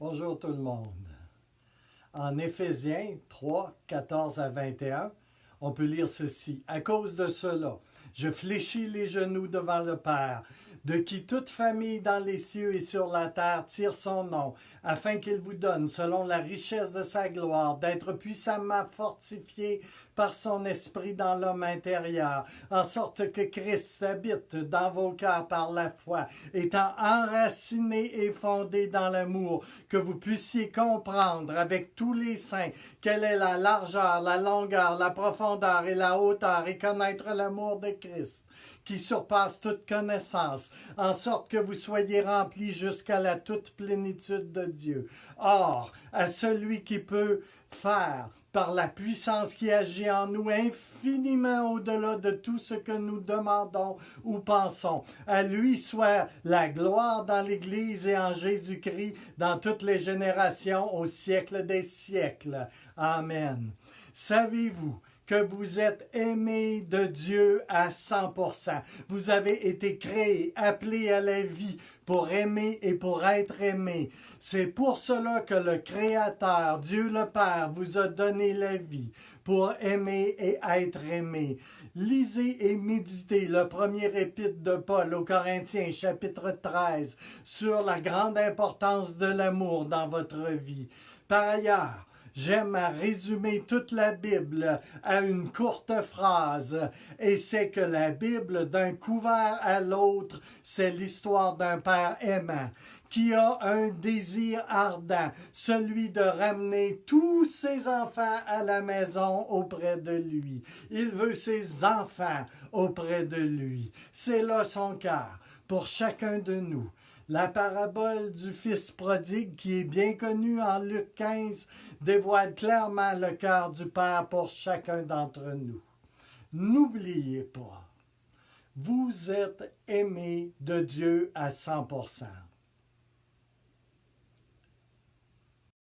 Bonjour tout le monde. En Éphésiens 3, 14 à 21, on peut lire ceci. À cause de cela, je fléchis les genoux devant le Père, de qui toute famille dans les cieux et sur la terre tire son nom, afin qu'il vous donne, selon la richesse de sa gloire, d'être puissamment fortifié par son esprit dans l'homme intérieur, en sorte que Christ habite dans vos cœurs par la foi, étant enraciné et fondé dans l'amour, que vous puissiez comprendre avec tous les saints quelle est la largeur, la longueur, la profondeur et la hauteur, et connaître l'amour de Christ, qui surpasse toute connaissance, en sorte que vous soyez remplis jusqu'à la toute plénitude de Dieu. Or, à celui qui peut faire, par la puissance qui agit en nous infiniment au-delà de tout ce que nous demandons ou pensons. À lui soit la gloire dans l'Église et en Jésus-Christ dans toutes les générations au siècle des siècles. Amen. Savez-vous que vous êtes aimés de Dieu à 100%. Vous avez été créés, appelés à la vie pour aimer et pour être aimés. C'est pour cela que le Créateur, Dieu le Père, vous a donné la vie pour aimer et être aimé. Lisez et méditez le premier épître de Paul aux Corinthiens, chapitre 13, sur la grande importance de l'amour dans votre vie. Par ailleurs, j'aime à résumer toute la Bible à une courte phrase, et c'est que la Bible, d'un couvert à l'autre, c'est l'histoire d'un père aimant qui a un désir ardent, celui de ramener tous ses enfants à la maison auprès de lui. Il veut ses enfants auprès de lui. C'est là son cœur pour chacun de nous. La parabole du fils prodigue, qui est bien connue en Luc 15, dévoile clairement le cœur du Père pour chacun d'entre nous. N'oubliez pas, vous êtes aimés de Dieu à 100%.